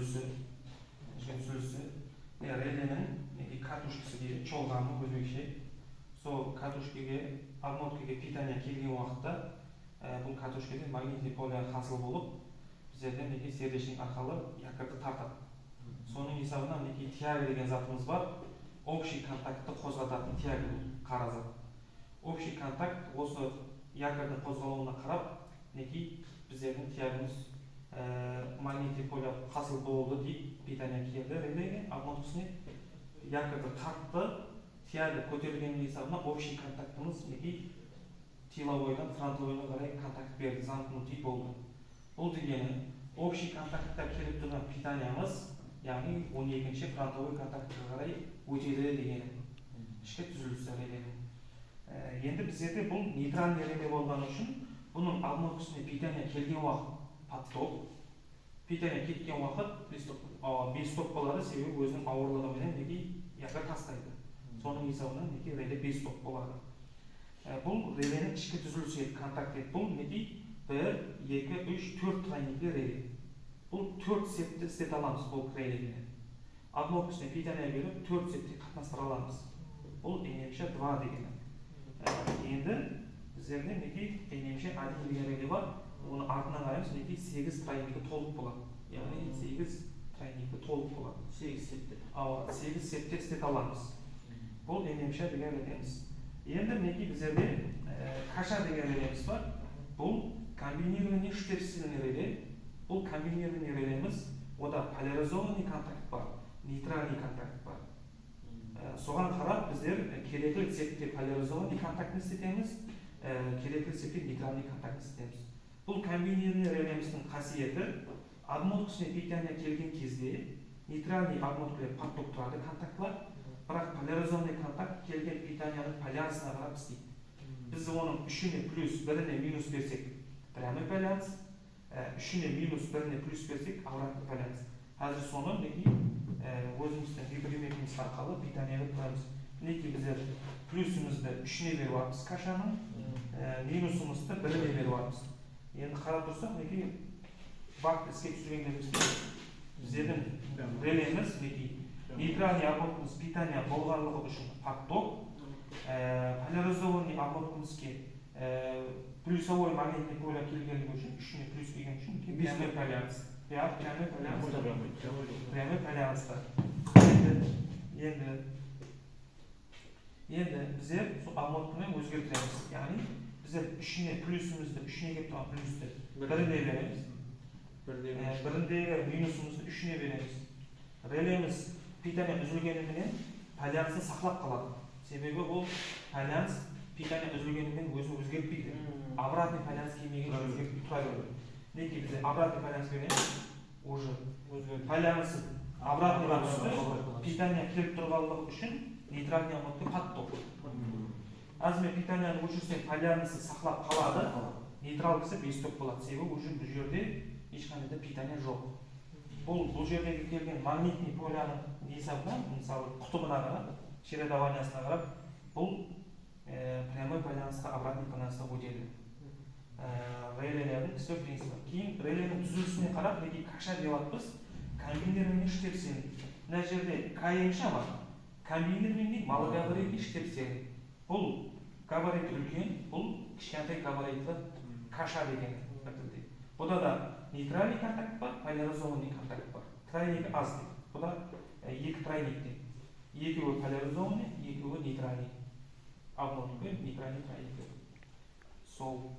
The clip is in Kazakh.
түзүлүшү реленин катушкасы дейт, чолгамы өзбекче. Сол катушкеге, обмоткеге питание келген убакытта бул катушкеде магнитный поле хасыл болуп, биздерден сердечник аркылуу якорду тартат. Сонун эсебинен тяга деген затыбыз бар. Общий контактты козготатын тяга кара зат. Общий контакт осы якордун козголуна карап, биздердин тягыбыз магнитный поле хасыл болду дейт, питание келди релеге, обмоткасына якорду тартты, тяга көтөрүлгөн эсебинен общий контактыбыз тиловойдон фронтовойго карай контакт берди, замкнутый болду. Бул дегени общий контактта келип турган питаниябыз, яғни 12-ші фронтовой контактқа қарай өтеді деген ішкі түзілісі реленің. Енді біздерде бұл нейтральный реле болған үшін, бұның обмоткасына питание келген уақыт подток, питание кеткен уақыт бесток болады, себебі өзінің ауырлығымен якорь тастайды. Соның есебінен реле бесток болады. Бұл реленің ішкі түзілісі контакт ет. Бұл 1, 2, 3, 4 тройниклі реле. Бұл 4 сетті істете аламыз бұл релемен. Обмоткасына питание беріп 4 сетте қатынастыра аламыз. Бұл енемше 2 дегені. Енді біздерде енемше 1 деген реле бар. Оны артынан қараймыз, 8 тройниклі толық болады. Яғни 8 тройниклі толық болады. 8 сетте істете аламыз. Бұл енемше деген релеміз. Енді біздерде каша деген релеміз бар. Бұл комбинированный штепсельный реле. Бұл комбинированный релеміз, ода поляризованный контакт бар, нейтральный контакт бар. Соған қарап біздер керекли цепте поляризованный контактны істетеміз, керекли цепте нейтральный контактны істетеміз. Бұл комбинированный релеміздің қасиеті, обмоткасына питание келген кезде нейтральный обмоткалар подток тұрады контактлар, бірақ поляризованный контакт келген питанияның полярысына қарап істейді. Біз оның үшіне плюс, біріне минус берсек, прямой полярс, үшіне минус, біріне плюс берсек, обратный полярс. Қазір соны өзіміздің гибридемекіміз арқылы питанияны құрамыз. Біздер плюсімізді үшіне беріп аламыз кашаның, минусымызды біріне беріп аламыз. Енді қарап тұрсақ, вакт іске түсіргендерімізде біздердің релеміз, нейтральный обмоткамыз питания болғанлығы үшін подток, поляризованный обмоткамызге плюсовой магнитный поле келгенлігі үшін, үшіне плюс келген үшін прямой полярс. Прямой полярста. Енді біздер обмоткамен өзгертеміз. Яғни біздер үшіне плюсімізді, үшіне кеп тұрған плюсті біріне береміз. Біріндегі минусымызды үшіне береміз. Релеміз питание үзілгенімен полярсын сақлап қалады. Себебі ол полярс питание үзілгенімен өзін өзгертпейді. Обратный полярс келмеген өзгертіп тұра береді. Бізде обратный полярс береміз, уже полярсы обратный түсті, питание келіп тұрғанлығы үшін нейтральный обмотка подток. Азымен питанияны өшірсек, полярсы сақлап қалады, нейтралдысы бесток болады. Себебі уже бұл жерде ешқандай питание жоқ. Бұл жердегі келген магнитный поляның есебінен, мысалы құтыбына қарап, чередованиясына қарап, бұл прямой полярсқа, обратный полярсқа өтеді. Релелердің істеу принципі. Кейін реленің түзілісіне қарап, каша деп атпыз, комбинированный штепсельный. Мына жерде К-емші бар. Комбинированный малогабаритный штепсельный. Бұл габарит үлкен, бұл кішкентай габаритлі каша деген. Бұда да нейтральный контакт бар, поляризованный контакт бар. Тройник аз дейді. Бұда 2 тройникте. Екеуі поляризованный, екеуі нейтральный. Обмотка, нейтральный тройник. Сол.